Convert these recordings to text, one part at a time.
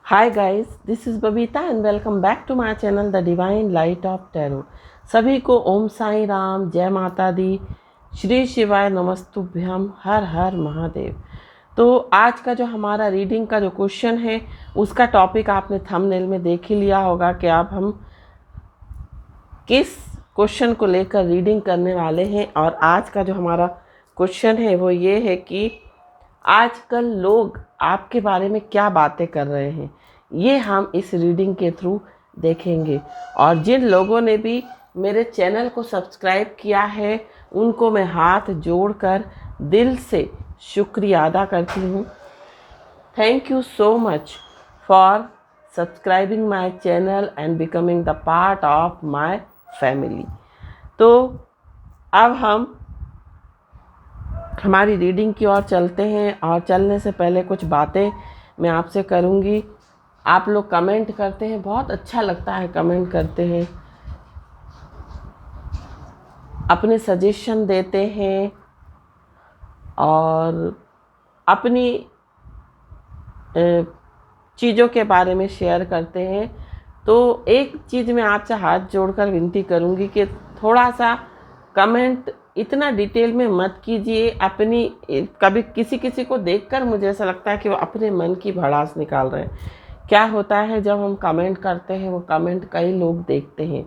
Hi guys, this is Babita and welcome back to my channel the divine light of tarot. सभी को ओम साईं राम, जय माता दी, श्री शिवाय नमस्तुभ्यम, हर हर महादेव। तो आज का जो हमारा रीडिंग का जो क्वेश्चन है उसका टॉपिक आपने थंबनेल में देख ही लिया होगा कि अब हम किस क्वेश्चन को लेकर रीडिंग करने वाले हैं। और आज का जो हमारा क्वेश्चन है वो ये है कि आजकल लोग आपके बारे में क्या बातें कर रहे हैं, ये हम इस रीडिंग के थ्रू देखेंगे। और जिन लोगों ने भी मेरे चैनल को सब्सक्राइब किया है उनको मैं हाथ जोड़कर दिल से शुक्रिया अदा करती हूँ। Thank you so much for subscribing my channel and becoming the part of my family. तो अब हम हमारी रीडिंग की ओर चलते हैं, और चलने से पहले कुछ बातें मैं आपसे करूंगी। आप लोग कमेंट करते हैं, बहुत अच्छा लगता है कमेंट करते हैं, अपने सजेशन देते हैं और अपनी चीज़ों के बारे में शेयर करते हैं। तो एक चीज़ मैं आपसे हाथ जोड़कर विनती करूंगी कि थोड़ा सा कमेंट इतना डिटेल में मत कीजिए। अपनी कभी किसी किसी को देखकर मुझे ऐसा लगता है कि वो अपने मन की भड़ास निकाल रहे हैं। क्या होता है जब हम कमेंट करते हैं, वो कमेंट कई लोग देखते हैं।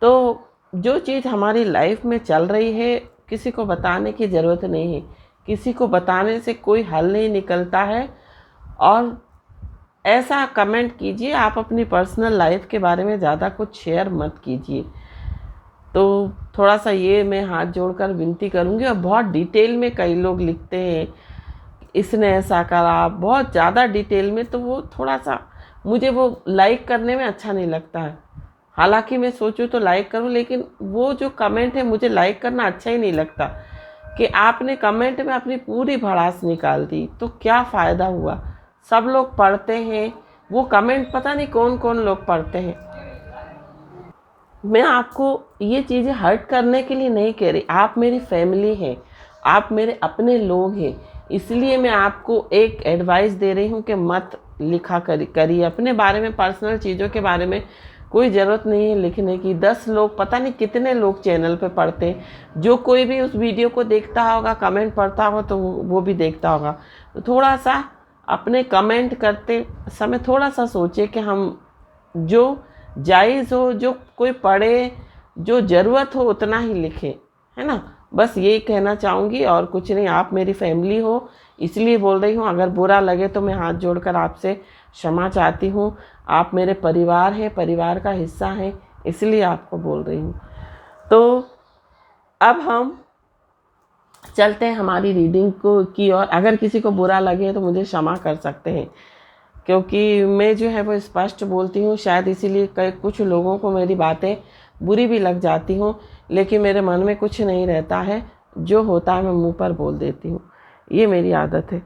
तो जो चीज़ हमारी लाइफ में चल रही है किसी को बताने की ज़रूरत नहीं है, किसी को बताने से कोई हल नहीं निकलता है। और ऐसा कमेंट कीजिए, आप अपनी पर्सनल लाइफ के बारे में ज़्यादा कुछ शेयर मत कीजिए। तो थोड़ा सा ये मैं हाथ जोड़कर विनती करूँगी। और बहुत डिटेल में कई लोग लिखते हैं इसने ऐसा करा, बहुत ज़्यादा डिटेल में, तो वो थोड़ा सा मुझे वो लाइक करने में अच्छा नहीं लगता है। हालांकि मैं सोचूं तो लाइक करूं, लेकिन वो जो कमेंट है मुझे लाइक करना अच्छा ही नहीं लगता कि आपने कमेंट में अपनी पूरी भड़ास निकाल दी, तो क्या फ़ायदा हुआ। सब लोग पढ़ते हैं वो कमेंट, पता नहीं कौन कौन लोग पढ़ते हैं। मैं आपको ये चीज़ें हर्ट करने के लिए नहीं कह रही, आप मेरी फैमिली हैं, आप मेरे अपने लोग हैं। इसलिए मैं आपको एक एडवाइस दे रही हूँ कि मत लिखा करिए अपने बारे में, पर्सनल चीज़ों के बारे में कोई ज़रूरत नहीं है लिखने की। 10 लोग, पता नहीं कितने लोग चैनल पे पढ़ते हैं। जो कोई भी उस वीडियो को देखता होगा, कमेंट पढ़ता होगा, तो वो भी देखता होगा। तो थोड़ा सा अपने कमेंट करते समय थोड़ा सा सोचे कि हम जो जायज़ हो, जो कोई पढ़े, जो ज़रूरत हो उतना ही लिखें, है ना। बस यही कहना चाहूँगी और कुछ नहीं। आप मेरी फैमिली हो इसलिए बोल रही हूँ। अगर बुरा लगे तो मैं हाथ जोड़कर आपसे क्षमा चाहती हूँ। आप मेरे परिवार हैं, परिवार का हिस्सा हैं, इसलिए आपको बोल रही हूँ। तो अब हम चलते हैं हमारी रीडिंग को की और अगर किसी को बुरा लगे तो मुझे क्षमा कर सकते हैं, क्योंकि मैं जो है वो स्पष्ट बोलती हूँ। शायद इसीलिए कई कुछ लोगों को मेरी बातें बुरी भी लग जाती हूँ, लेकिन मेरे मन में कुछ नहीं रहता है, जो होता है मैं मुंह पर बोल देती हूँ। ये मेरी आदत है।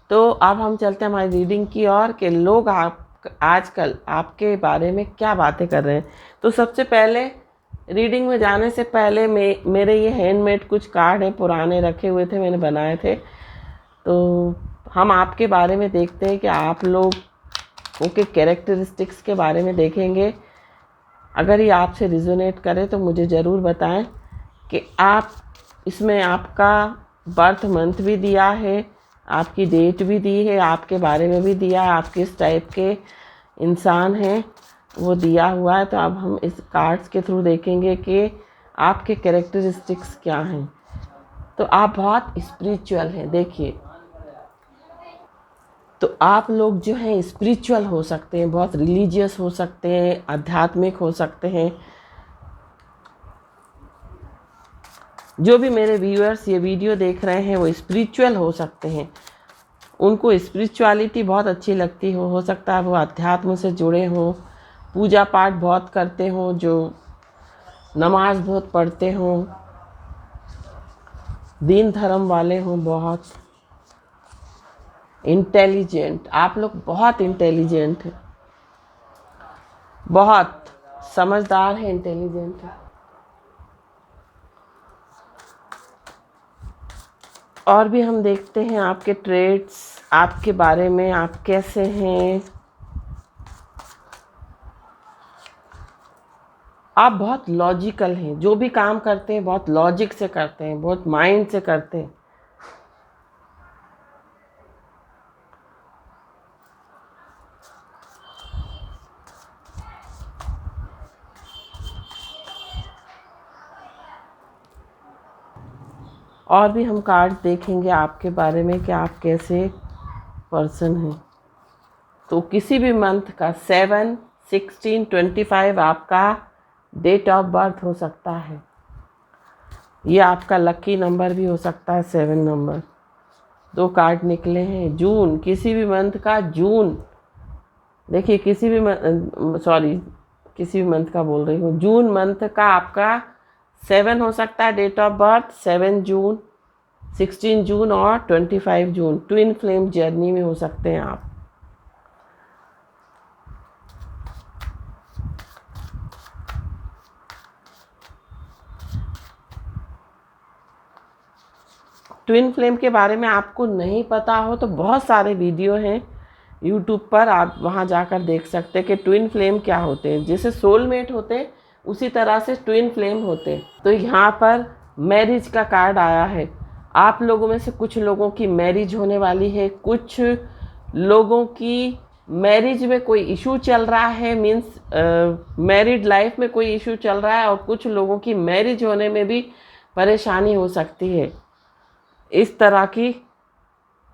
तो अब हम चलते हैं हमारी रीडिंग की ओर कि लोग आजकल आपके बारे में क्या बातें कर रहे हैं। तो सबसे पहले रीडिंग में जाने से पहले मेरे ये हैंडमेड कुछ कार्ड हैं, पुराने रखे हुए थे, मैंने बनाए थे। तो हम आपके बारे में देखते हैं कि आप लोग के कैरेक्टरिस्टिक्स के बारे में देखेंगे। अगर ये आपसे रिजोनेट करे तो मुझे ज़रूर बताएं कि आप इसमें आपका बर्थ मंथ भी दिया है, आपकी डेट भी दी है, आपके बारे में भी दिया है, आप किस टाइप के इंसान हैं वो दिया हुआ है। तो अब हम इस कार्ड्स के थ्रू देखेंगे कि आपके कैरेक्टरिस्टिक्स क्या हैं। तो आप बहुत स्पिरिचुअल हैं, देखिए। तो आप लोग जो हैं स्पिरिचुअल हो सकते हैं, बहुत रिलीजियस हो सकते हैं, आध्यात्मिक हो सकते हैं। जो भी मेरे व्यूअर्स ये वीडियो देख रहे हैं वो स्पिरिचुअल हो सकते हैं, उनको स्पिरिचुअलिटी बहुत अच्छी लगती हो सकता है वो अध्यात्म से जुड़े हों, पूजा पाठ बहुत करते हों, जो नमाज बहुत पढ़ते हों, दीन धर्म वाले हों, बहुत इंटेलिजेंट। आप लोग बहुत इंटेलिजेंट हैं, बहुत समझदार हैं, इंटेलिजेंट हैं। और भी हम देखते हैं आपके ट्रेड्स, आपके बारे में, आप कैसे हैं, आप बहुत लॉजिकल हैं, जो भी काम करते हैं बहुत लॉजिक से करते हैं, बहुत माइंड से करते हैं। और भी हम कार्ड देखेंगे आपके बारे में कि आप कैसे पर्सन हैं। तो किसी भी मंथ का 7, 16, 25 आपका डेट ऑफ बर्थ हो सकता है। ये आपका लकी नंबर भी हो सकता है, 7 नंबर। 2 कार्ड निकले हैं। जून, किसी भी मंथ का जून, देखिए किसी भी किसी भी मंथ का बोल रही हूँ, जून मंथ का आपका 7 हो सकता है डेट ऑफ बर्थ। 7 जून, 16 जून और 25 जून ट्विन फ्लेम जर्नी में हो सकते हैं आप। ट्विन फ्लेम के बारे में आपको नहीं पता हो तो बहुत सारे वीडियो हैं यूट्यूब पर, आप वहाँ जाकर देख सकते हैं कि ट्विन फ्लेम क्या होते हैं। जैसे सोलमेट होते हैं उसी तरह से ट्विन फ्लेम होते हैं। तो यहाँ पर मैरिज का कार्ड आया है। आप लोगों में से कुछ लोगों की मैरिज होने वाली है, कुछ लोगों की मैरिज में कोई इशू चल रहा है, मीन्स मैरिड लाइफ में कोई इशू चल रहा है, और कुछ लोगों की मैरिज होने में भी परेशानी हो सकती है। इस तरह की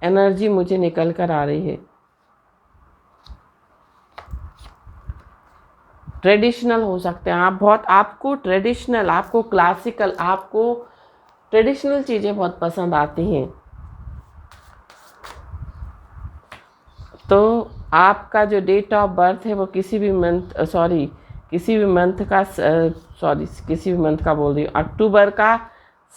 एनर्जी मुझे निकल कर आ रही है। ट्रेडिशनल हो सकते हैं आप बहुत, आपको ट्रेडिशनल, आपको क्लासिकल, आपको ट्रेडिशनल चीज़ें बहुत पसंद आती हैं। तो आपका जो डेट ऑफ बर्थ है वो किसी भी मंथ किसी भी मंथ का बोल रही हूँ, अक्टूबर का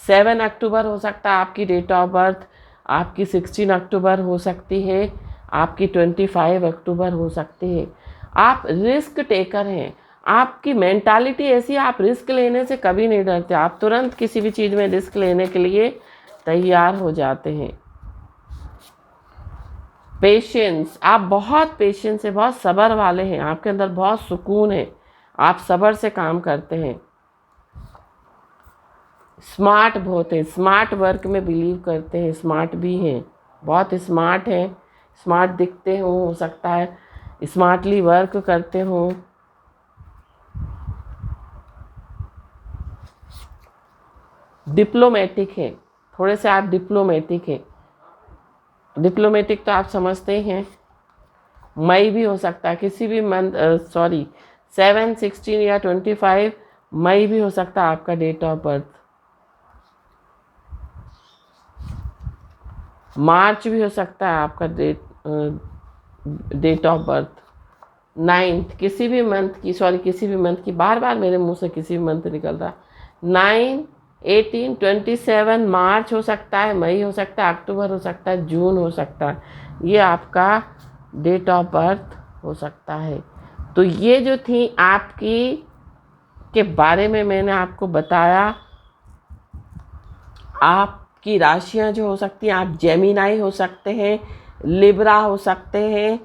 7 अक्टूबर हो सकता है आपकी डेट ऑफ बर्थ, आपकी 16 अक्टूबर हो सकती है, आपकी 25 अक्टूबर हो सकती है। आप रिस्क टेकर हैं, आपकी मेंटालिटी ऐसी है, आप रिस्क लेने से कभी नहीं डरते, आप तुरंत किसी भी चीज़ में रिस्क लेने के लिए तैयार हो जाते हैं। पेशेंस, आप बहुत पेशेंस है, बहुत सब्र वाले हैं, आपके अंदर बहुत सुकून है, आप सब्र से काम करते हैं। स्मार्ट बहुत है, स्मार्ट वर्क में बिलीव करते हैं, स्मार्ट भी हैं, बहुत स्मार्ट हैं, स्मार्ट दिखते हो सकता है, स्मार्टली वर्क करते हो। डिप्लोमेटिक है, थोड़े से आप डिप्लोमेटिक हैं। डिप्लोमेटिक तो आप समझते ही हैं। मई भी हो सकता है, किसी भी मंथ 7, 16 या 25 मई भी हो सकता है आपका डेट ऑफ बर्थ। मार्च भी हो सकता है आपका डेट ऑफ बर्थ। 9th, किसी भी मंथ की बार बार मेरे मुंह से किसी भी मंथ निकल रहा है। 9, 18, 27 मार्च हो सकता है, मई हो सकता है, अक्टूबर हो सकता है, जून हो सकता है। ये आपका डेट ऑफ बर्थ हो सकता है। तो ये जो थी आपकी के बारे में मैंने आपको बताया। आपकी राशियां जो हो सकती हैं, आप जेमिनाई हो सकते हैं, लिब्रा हो सकते हैं,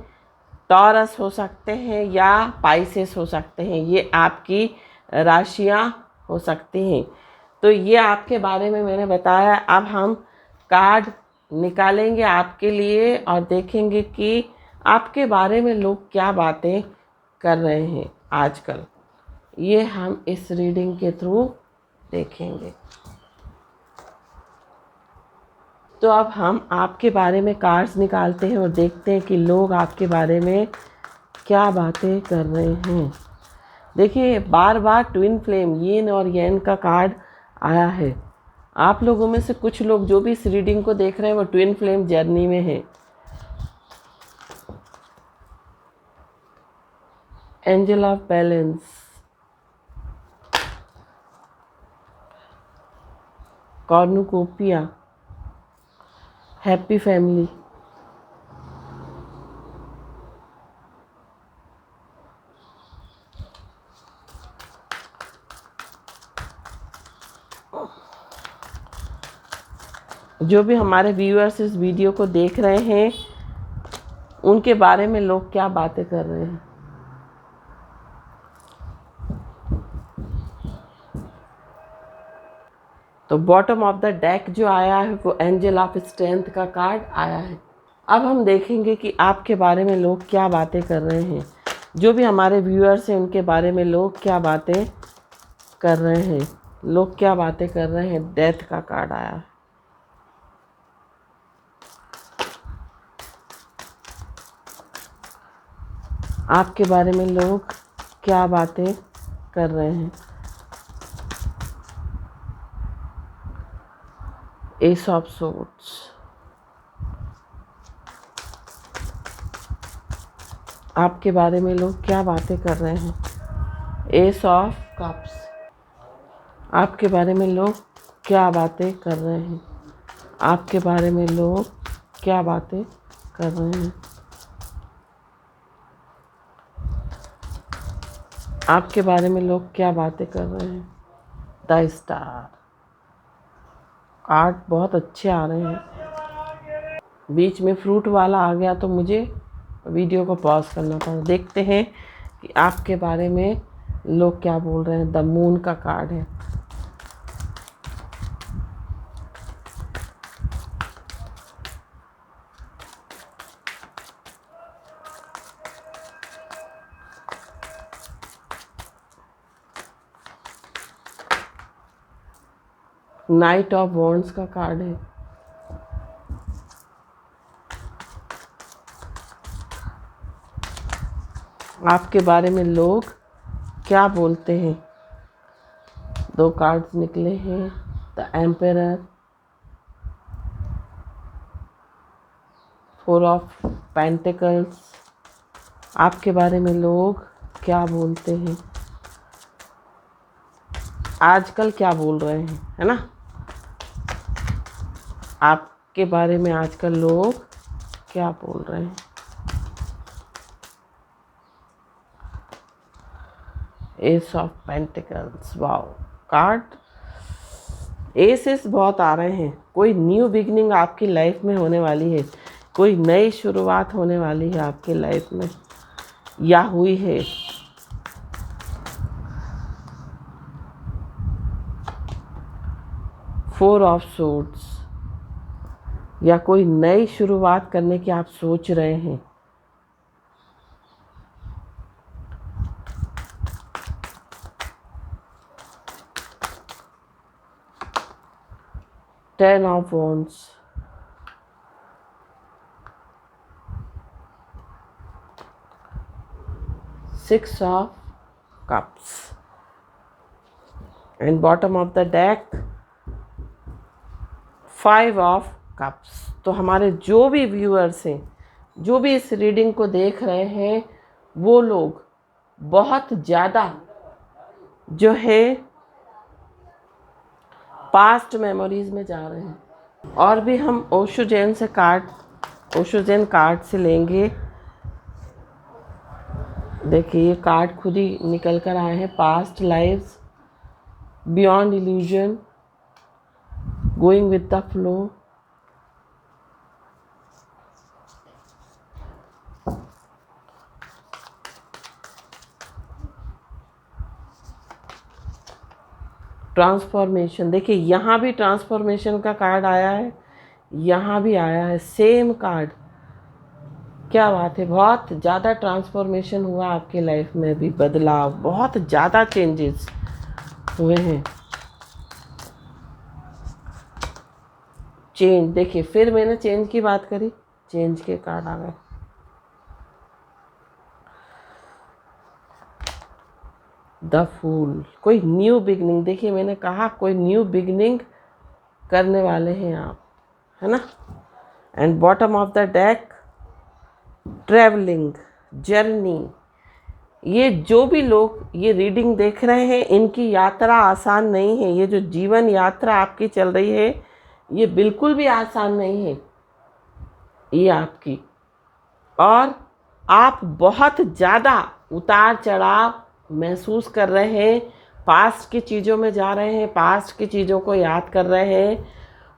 टॉरस हो सकते हैं या पाइसेस हो सकते हैं। ये आपकी राशियां हो सकती हैं। तो ये आपके बारे में मैंने बताया। अब हम कार्ड निकालेंगे आपके लिए और देखेंगे कि आपके बारे में लोग क्या बातें कर रहे हैं आजकल। ये हम इस रीडिंग के थ्रू देखेंगे। तो अब हम आपके बारे में कार्ड्स निकालते हैं और देखते हैं कि लोग आपके बारे में क्या बातें कर रहे हैं। देखिए बार बार ट्विन फ्लेम, यिन और यैन का कार्ड आया है। आप लोगों में से कुछ लोग जो भी इस रीडिंग को देख रहे हैं वो ट्विन फ्लेम जर्नी में है। Angel of balance, cornucopia, happy family, जो भी हमारे व्यूअर्स इस वीडियो को देख रहे हैं उनके बारे में लोग क्या बातें कर रहे हैं। तो बॉटम ऑफ द डेक जो आया है वो एंजल ऑफ स्ट्रेंथ का कार्ड आया है। अब हम देखेंगे कि आपके बारे में लोग क्या बातें कर रहे हैं, जो भी हमारे व्यूअर्स हैं उनके बारे में लोग क्या बातें कर रहे हैं, लोग क्या बातें कर रहे हैं। डेथ का कार्ड आया है। आपके बारे में लोग क्या बातें कर रहे हैं। Ace of swords. आपके बारे में लोग क्या बातें कर रहे हैं। Ace of cups. आपके बारे में लोग क्या बातें कर रहे हैं। आपके बारे में लोग क्या बातें कर रहे हैं। आपके बारे में लोग क्या बातें कर रहे हैं। The star. कार्ड बहुत अच्छे आ रहे हैं। बीच में फ्रूट वाला आ गया तो मुझे वीडियो को पॉज करना पड़ा। देखते हैं कि आपके बारे में लोग क्या बोल रहे हैं। द मून का कार्ड है। नाइट ऑफ वॉन्ड्स का कार्ड है। आपके बारे में लोग क्या बोलते हैं। दो कार्ड्स निकले हैं। The emperor, four of pentacles. आपके बारे में लोग क्या बोलते हैं, आजकल क्या बोल रहे हैं, है ना। आपके बारे में आजकल लोग क्या बोल रहे हैं। Ace of pentacles. Wow, card aces बहुत आ रहे हैं। कोई न्यू बिगनिंग आपकी लाइफ में होने वाली है। कोई नई शुरुआत होने वाली है आपकी लाइफ में या हुई है। फोर ऑफ सोर्ड्स, या कोई नई शुरुआत करने की आप सोच रहे हैं। Ten of wands. Six of cups and bottom of the deck five of cups. तो हमारे जो भी व्यूअर्स हैं, जो भी इस रीडिंग को देख रहे हैं, वो लोग बहुत ज़्यादा जो है पास्ट मेमोरीज में जा रहे हैं। और भी हम ओशो जैन कार्ड से लेंगे। देखिए ये कार्ड खुद ही निकल कर आए हैं। Past lives, beyond illusion, going with the flow, transformation. देखिए यहाँ भी ट्रांसफॉर्मेशन का कार्ड आया है, यहाँ भी आया है सेम कार्ड। क्या बात है, बहुत ज़्यादा ट्रांसफॉर्मेशन हुआ आपके लाइफ में भी, बदलाव, बहुत ज़्यादा चेंजेस हुए हैं। चेंज, देखिए फिर मैंने चेंज की बात करी, चेंज के कार्ड आ गए। द फूल, कोई न्यू बिगनिंग। देखिए मैंने कहा कोई न्यू बिगनिंग करने वाले हैं आप, है ना। And bottom of the deck travelling, journey. ये जो भी लोग ये रीडिंग देख रहे हैं, इनकी यात्रा आसान नहीं है। ये जो जीवन यात्रा आपकी चल रही है, ये बिल्कुल भी आसान नहीं है ये आपकी। और आप बहुत ज़्यादा उतार चढ़ाव महसूस कर रहे हैं। पास्ट की चीज़ों में जा रहे हैं, पास्ट की चीज़ों को याद कर रहे हैं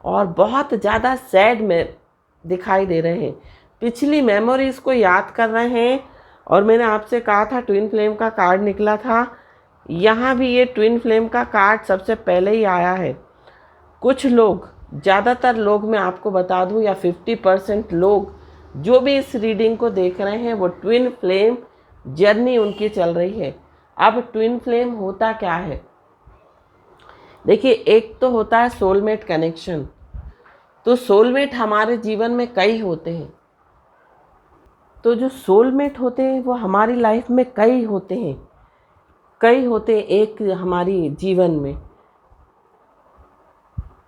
और बहुत ज़्यादा सैड में दिखाई दे रहे हैं। पिछली मेमोरीज़ को याद कर रहे हैं। और मैंने आपसे कहा था ट्विन फ्लेम का कार्ड निकला था। यहाँ भी ये ट्विन फ्लेम का कार्ड सबसे पहले ही आया है। कुछ लोग, ज़्यादातर लोग मैं आपको बता दूं, या 50% लोग जो भी इस रीडिंग को देख रहे हैं वो ट्विन फ्लेम जर्नी उनकी चल रही है। अब ट्विन फ्लेम होता क्या है? देखिए, एक तो होता है सोलमेट कनेक्शन। तो सोलमेट हमारे जीवन में कई होते हैं। तो जो सोलमेट होते हैं वो हमारी लाइफ में कई होते हैं, एक हमारी जीवन में।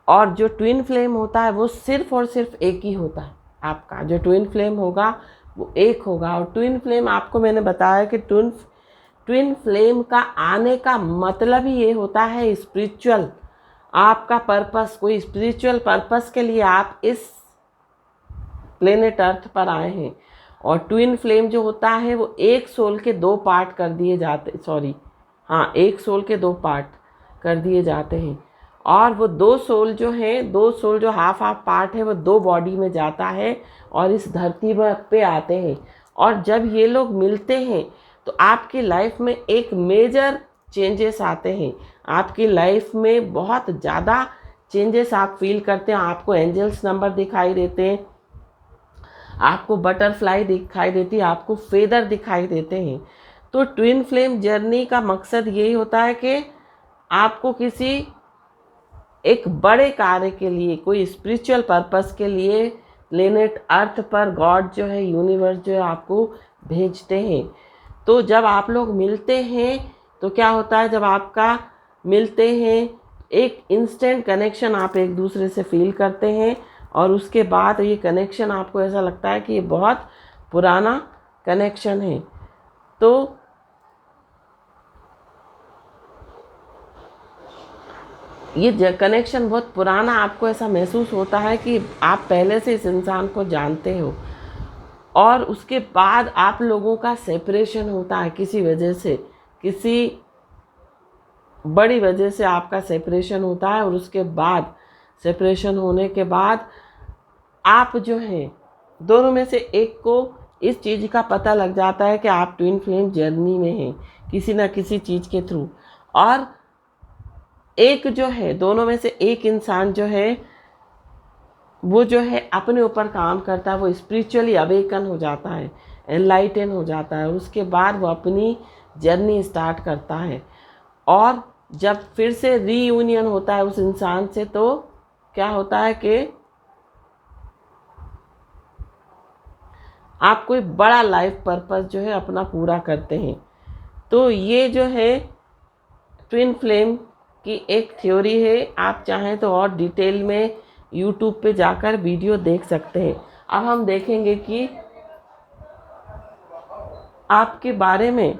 और जो ट्विन फ्लेम होता है वो सिर्फ और सिर्फ एक ही होता है। आपका जो ट्विन फ्लेम होगा वो एक होगा। और ट्विन फ्लेम, आपको मैंने बताया कि ट्विन फ्लेम का आने का मतलब ही ये होता है स्पिरिचुअल, आपका पर्पस, कोई स्पिरिचुअल पर्पस के लिए आप इस प्लेनेट अर्थ पर आए हैं। और ट्विन फ्लेम जो होता है वो एक सोल के दो पार्ट कर दिए जाते, एक सोल के दो पार्ट कर दिए जाते हैं। और वो दो सोल जो हाफ पार्ट है वो दो बॉडी में जाता है और इस धरती पे आते हैं। और जब ये लोग मिलते हैं तो आपकी लाइफ में एक मेजर चेंजेस आते हैं। आपकी लाइफ में बहुत ज़्यादा चेंजेस आप फील करते हैं। आपको एंजल्स नंबर दिखाई देते हैं, आपको बटरफ्लाई दिखाई देती है, आपको फेदर दिखाई देते हैं। तो ट्विन फ्लेम जर्नी का मकसद यही होता है कि आपको किसी एक बड़े कार्य के लिए, कोई स्पिरिचुअल पर्पस के लिए प्लेनेट अर्थ पर गॉड जो है, यूनिवर्स जो है, आपको भेजते हैं। तो जब आप लोग मिलते हैं तो क्या होता है, जब आपका मिलते हैं एक इंस्टेंट कनेक्शन आप एक दूसरे से फील करते हैं। और उसके बाद ये कनेक्शन आपको ऐसा लगता है कि ये बहुत पुराना कनेक्शन है। तो ये कनेक्शन बहुत पुराना आपको ऐसा महसूस होता है कि आप पहले से इस इंसान को जानते हो। और उसके बाद आप लोगों का सेपरेशन होता है किसी वजह से, किसी बड़ी वजह से आपका सेपरेशन होता है। और उसके बाद सेपरेशन होने के बाद आप जो हैं, दोनों में से एक को इस चीज़ का पता लग जाता है कि आप ट्विन फ्लेम जर्नी में हैं किसी ना किसी चीज़ के थ्रू। और एक जो है, दोनों में से एक इंसान जो है वो जो है अपने ऊपर काम करता है, वो स्पिरिचुअली अवेकन हो जाता है, एनलाइटन हो जाता है। उसके बाद वो अपनी जर्नी स्टार्ट करता है। और जब फिर से रीयूनियन होता है उस इंसान से, तो क्या होता है कि आप कोई बड़ा लाइफ पर्पस जो है अपना पूरा करते हैं। तो ये जो है ट्विन फ्लेम की एक थ्योरी है। आप चाहें तो और डिटेल में यूट्यूब पे जाकर वीडियो देख सकते हैं। अब हम देखेंगे कि आपके बारे में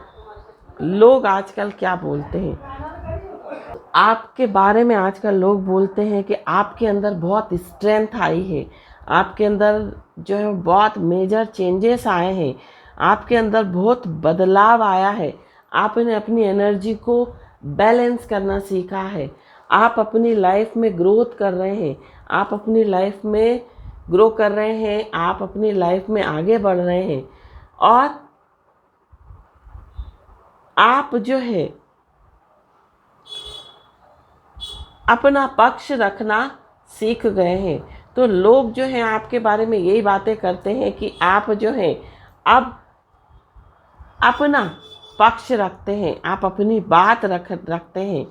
लोग आजकल क्या बोलते हैं। आपके बारे में आजकल लोग बोलते हैं कि आपके अंदर बहुत स्ट्रेंथ आई है, आपके अंदर जो है बहुत मेजर चेंजेस आए हैं, आपके अंदर बहुत बदलाव आया है, आपने अपनी एनर्जी को बैलेंस करना सीखा है, आप अपनी लाइफ में ग्रोथ कर रहे हैं, आप अपनी लाइफ में ग्रो कर रहे हैं, आप अपनी लाइफ में आगे बढ़ रहे हैं। और आप जो है अपना पक्ष रखना सीख गए हैं। तो लोग जो हैं आपके बारे में यही बातें करते हैं कि आप जो हैं अब अपना पक्ष रखते हैं, आप अपनी बात रखते हैं।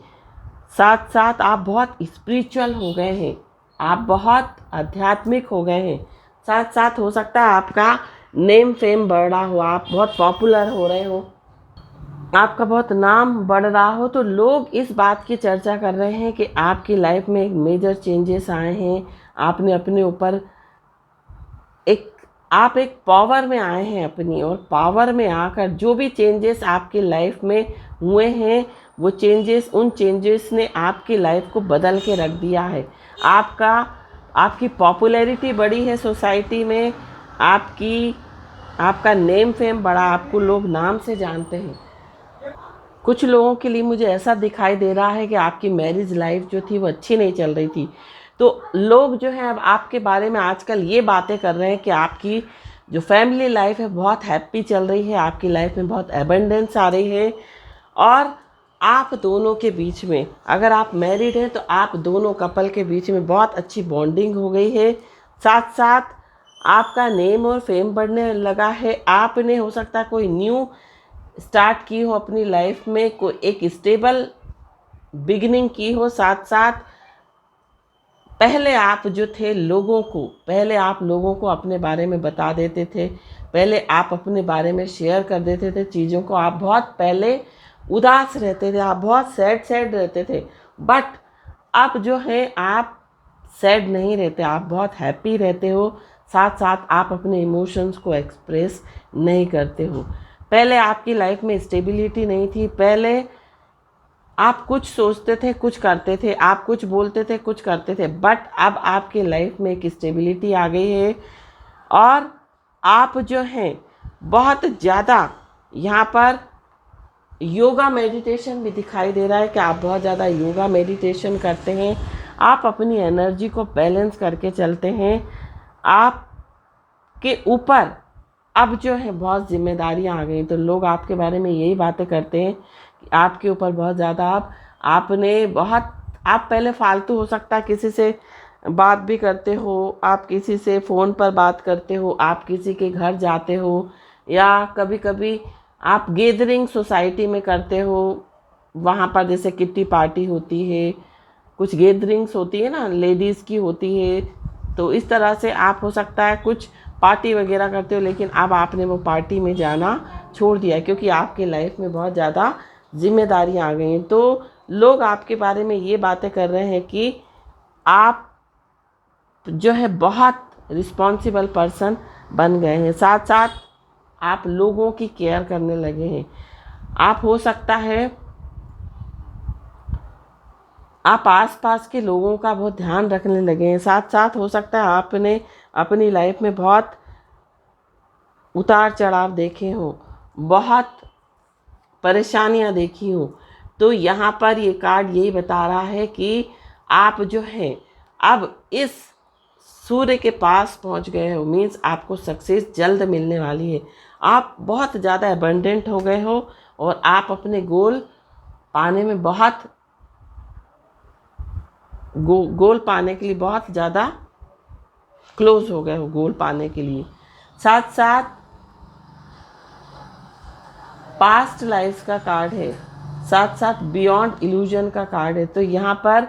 साथ साथ आप बहुत स्पिरिचुअल हो गए हैं, आप बहुत आध्यात्मिक हो गए हैं। साथ साथ हो सकता है आपका नेम फेम बढ़ रहा हो, आप बहुत पॉपुलर हो रहे हो, आपका बहुत नाम बढ़ रहा हो। तो लोग इस बात की चर्चा कर रहे हैं कि आपकी लाइफ में एक मेजर चेंजेस आए हैं। आपने अपने ऊपर आप एक पावर में आए हैं अपनी, और पावर में आकर जो भी चेंजेस आपकी लाइफ में हुए हैं वो उन चेंजेस ने आपकी लाइफ को बदल के रख दिया है। आपकी पॉपुलैरिटी बढ़ी है सोसाइटी में, आपका नेम फेम बढ़ा, आपको लोग नाम से जानते हैं। कुछ लोगों के लिए मुझे ऐसा दिखाई दे रहा है कि आपकी मैरिज लाइफ जो थी वो अच्छी नहीं चल रही थी। तो लोग जो हैं अब आपके बारे में आजकल ये बातें कर रहे हैं कि आपकी जो फैमिली लाइफ है बहुत हैप्पी चल रही है, आपकी लाइफ में बहुत एबंडेंस आ रही है, और आप दोनों के बीच में, अगर आप मैरिड हैं तो आप दोनों कपल के बीच में बहुत अच्छी बॉन्डिंग हो गई है। साथ साथ आपका नेम और फेम बढ़ने लगा है। आपने हो सकता है कोई न्यू स्टार्ट की हो अपनी लाइफ में, कोई एक स्टेबल बिगिनिंग की हो। साथ साथ पहले आप जो थे पहले आप लोगों को अपने बारे में बता देते थे, पहले आप अपने बारे में शेयर कर देते थे चीज़ों को। आप बहुत पहले उदास रहते थे, आप बहुत सैड रहते थे, बट अब जो है आप सैड नहीं रहते, आप बहुत हैप्पी रहते हो। साथ साथ आप अपने इमोशंस को एक्सप्रेस नहीं करते हो। पहले आपकी लाइफ में स्टेबिलिटी नहीं थी, पहले आप कुछ सोचते थे कुछ करते थे, आप कुछ बोलते थे कुछ करते थे, बट अब आपके लाइफ में एक स्टेबिलिटी आ गई है। और आप जो हैं बहुत ज़्यादा यहाँ पर योगा मेडिटेशन भी दिखाई दे रहा है कि आप बहुत ज़्यादा योगा मेडिटेशन करते हैं। आप अपनी एनर्जी को बैलेंस करके चलते हैं। आपके ऊपर अब जो है बहुत जिम्मेदारियां आ गई, तो लोग आपके बारे में यही बातें करते हैं कि आपके ऊपर बहुत ज़्यादा आप पहले फालतू हो सकता है किसी से बात भी करते हो, आप किसी से फ़ोन पर बात करते हो, आप किसी के घर जाते हो, या कभी कभी आप गैदरिंग सोसाइटी में करते हो। वहाँ पर जैसे किट्टी पार्टी होती है, कुछ गैदरिंग्स होती है ना, लेडीज़ की होती है, तो इस तरह से आप हो सकता है कुछ पार्टी वगैरह करते हो, लेकिन अब आपने वो पार्टी में जाना छोड़ दिया क्योंकि आपके लाइफ में बहुत ज़्यादा जिम्मेदारियाँ आ गई हैं। तो लोग आपके बारे में ये बातें कर रहे हैं कि आप जो है बहुत रिस्पॉन्सिबल पर्सन बन गए हैं। साथ साथ आप लोगों की केयर करने लगे हैं। आप हो सकता है आप आसपास के लोगों का बहुत ध्यान रखने लगे हैं। साथ साथ हो सकता है आपने अपनी लाइफ में बहुत उतार चढ़ाव देखे हो, बहुत परेशानियां देखी हो। तो यहाँ पर ये कार्ड यही बता रहा है कि आप जो हैं अब इस सूर्य के पास पहुँच गए हो, मीन्स आपको सक्सेस जल्द मिलने वाली है। आप बहुत ज़्यादा एबंडेंट हो गए हो और आप अपने गोल पाने में गोल पाने के लिए बहुत ज़्यादा क्लोज हो गए हो गोल पाने के लिए। साथ साथ पास्ट लाइफ का कार्ड है, साथ साथ बियॉन्ड इल्यूजन का कार्ड है। तो यहाँ पर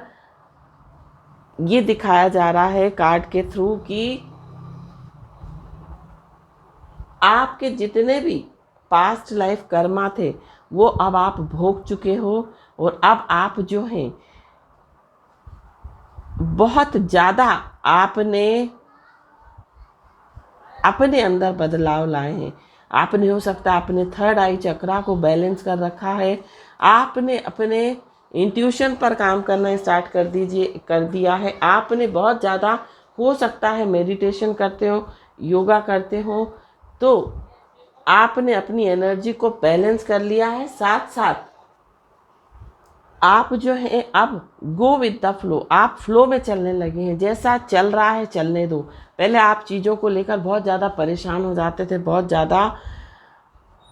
ये दिखाया जा रहा है कार्ड के थ्रू कि आपके जितने भी पास्ट लाइफ कर्मा थे वो अब आप भोग चुके हो, और अब आप जो हैं बहुत ज़्यादा आपने अपने अंदर बदलाव लाए हैं। आपने हो सकता है अपने थर्ड आई चक्रा को बैलेंस कर रखा है। आपने अपने इंट्यूशन पर काम करना स्टार्ट कर दिया है। आपने बहुत ज़्यादा हो सकता है मेडिटेशन करते हो, योगा करते हो, तो आपने अपनी एनर्जी को बैलेंस कर लिया है। साथ साथ आप जो है अब गो विद द फ्लो, आप फ्लो में चलने लगे हैं। जैसा चल रहा है चलने दो। पहले आप चीज़ों को लेकर बहुत ज़्यादा परेशान हो जाते थे, बहुत ज़्यादा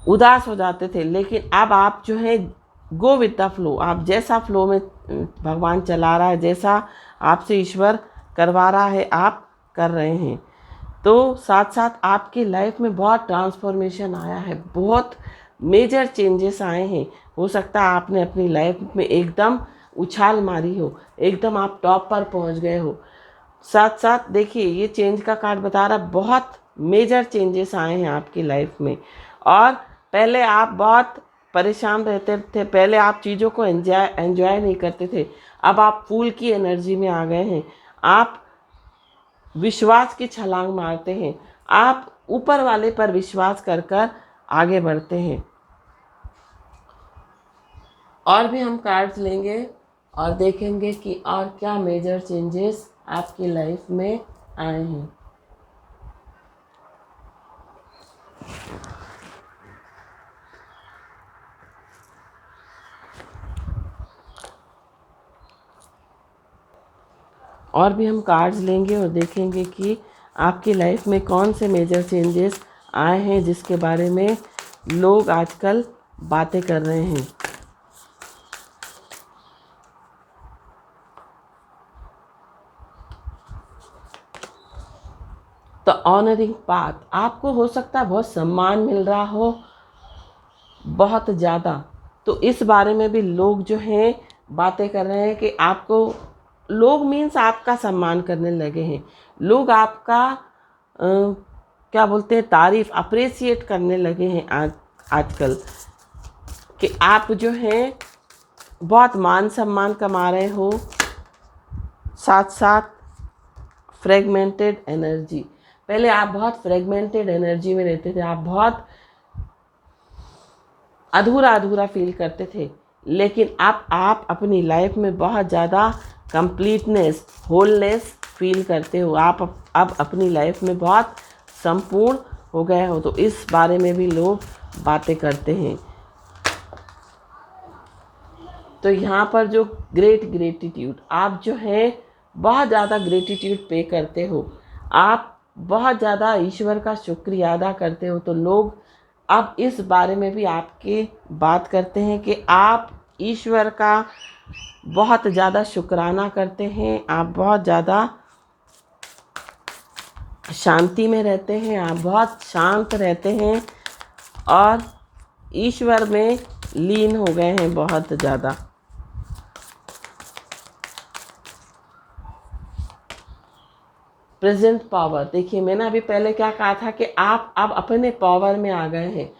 उदास हो जाते थे, लेकिन अब आप जो है गो विद द फ्लो, आप जैसा फ्लो में भगवान चला रहा है, जैसा आपसे ईश्वर करवा रहा है आप कर रहे हैं। तो साथ साथ आपकी लाइफ में बहुत ट्रांसफॉर्मेशन आया है, बहुत मेजर चेंजेस आए हैं। हो सकता है आपने अपनी लाइफ में एकदम उछाल मारी हो, एकदम आप टॉप पर पहुंच गए हो। साथ साथ देखिए ये चेंज का कार्ड बता रहा है, बहुत मेजर चेंजेस आए हैं आपकी लाइफ में। और पहले आप बहुत परेशान रहते थे, पहले आप चीज़ों को एंजॉय नहीं करते थे, अब आप फूल की एनर्जी में आ गए हैं। आप विश्वास की छलांग मारते हैं, आप ऊपर वाले पर विश्वास कर कर आगे बढ़ते हैं। और भी हम कार्ड्स लेंगे और देखेंगे कि और क्या मेजर चेंजेस आपकी लाइफ में आए हैं। और भी हम कार्ड्स लेंगे और देखेंगे कि आपकी लाइफ में कौन से मेजर चेंजेस आए हैं जिसके बारे में लोग आजकल बातें कर रहे हैं। द ऑनरिंग पाथ, आपको हो सकता है बहुत सम्मान मिल रहा हो बहुत ज़्यादा, तो इस बारे में भी लोग जो हैं बातें कर रहे हैं कि आपको लोग मीन्स आपका सम्मान करने लगे हैं, लोग आपका क्या बोलते हैं तारीफ अप्रिसिएट करने लगे हैं आजकल कि आप जो हैं बहुत मान सम्मान कमा रहे हो। साथ साथ फ्रेगमेंटेड एनर्जी, पहले आप बहुत फ्रेगमेंटेड एनर्जी में रहते थे, आप बहुत अधूरा अधूरा फील करते थे, लेकिन आप अपनी लाइफ में बहुत ज़्यादा कंप्लीटनेस होलनेस फील करते हो, आप अब अपनी लाइफ में बहुत संपूर्ण हो गए हो, तो इस बारे में भी लोग बातें करते हैं। तो यहाँ पर जो ग्रेटिट्यूड, आप जो हैं बहुत ज़्यादा ग्रेटिट्यूड पे करते हो, आप बहुत ज़्यादा ईश्वर का शुक्रिया अदा करते हो, तो लोग अब इस बारे में भी आपके बात करते हैं कि आप ईश्वर का बहुत ज़्यादा शुक्राना करते हैं, आप बहुत ज़्यादा शांति में रहते हैं, आप बहुत शांत रहते हैं और ईश्वर में लीन हो गए हैं बहुत ज़्यादा। प्रेजेंट पावर, देखिए मैंने अभी पहले क्या कहा था कि आप अब अपने पावर में आ गए हैं,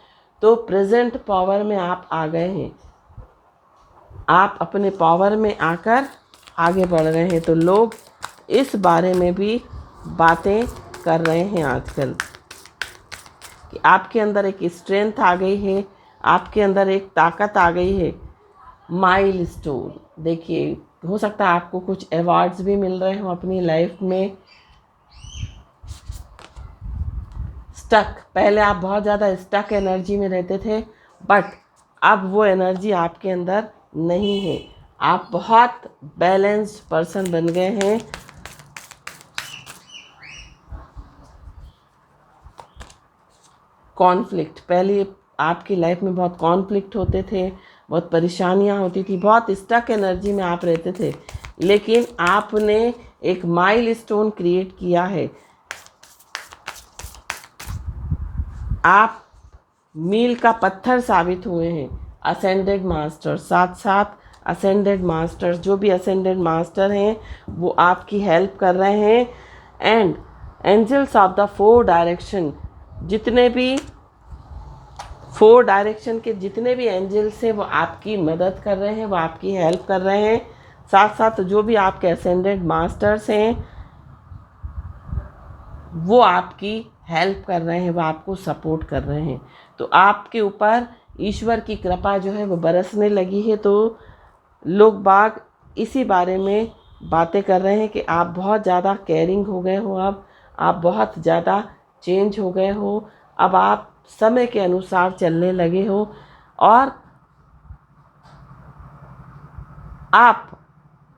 तो प्रेजेंट पावर में आप आ गए हैं, आप अपने पावर में आकर आगे बढ़ रहे हैं, तो लोग इस बारे में भी बातें कर रहे हैं आजकल कि आपके अंदर एक स्ट्रेंथ आ गई है, आपके अंदर एक ताकत आ गई है। माइलस्टोन, देखिए हो सकता है आपको कुछ अवार्ड्स भी मिल रहे हो अपनी लाइफ में। स्टक, पहले आप बहुत ज़्यादा स्टक एनर्जी में रहते थे, बट अब वो एनर्जी आपके अंदर नहीं है, आप बहुत बैलेंस्ड पर्सन बन गए हैं। कॉन्फ्लिक्ट, पहले आपकी लाइफ में बहुत कॉन्फ्लिक्ट होते थे, बहुत परेशानियां होती थी, बहुत स्टक एनर्जी में आप रहते थे, लेकिन आपने एक माइलस्टोन क्रिएट किया है, आप मील का पत्थर साबित हुए हैं। असेंडेड मास्टर, साथ साथ असेंडेड मास्टर्स, जो भी असेंडेड मास्टर हैं वो आपकी हेल्प कर रहे हैं। And angels of the 4 direction, जितने भी 4 डायरेक्शन के जितने भी एंजल्स हैं वो आपकी मदद कर रहे हैं, वो आपकी हेल्प कर रहे हैं। साथ साथ जो भी आपके असेंडेड मास्टर्स हैं वो आपकी हेल्प कर रहे हैं, वो आपको सपोर्ट कर रहे हैं, तो आपके ऊपर ईश्वर की कृपा जो है वो बरसने लगी है। तो लोग बाग इसी बारे में बातें कर रहे हैं कि आप बहुत ज़्यादा केयरिंग हो गए हो, अब आप बहुत ज़्यादा चेंज हो गए हो, अब आप समय के अनुसार चलने लगे हो और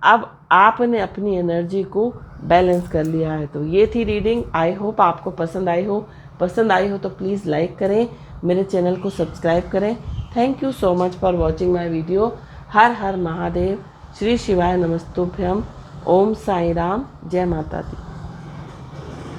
अब आपने अपनी एनर्जी को बैलेंस कर लिया है। तो ये थी रीडिंग, आई होप आपको पसंद आई हो तो प्लीज़ लाइक करें, मेरे चैनल को सब्सक्राइब करें। Thank you so much for watching my video. हर हर महादेव, श्री शिवाय नमस्तुभ्यम, ओम साई राम, जय माता दी।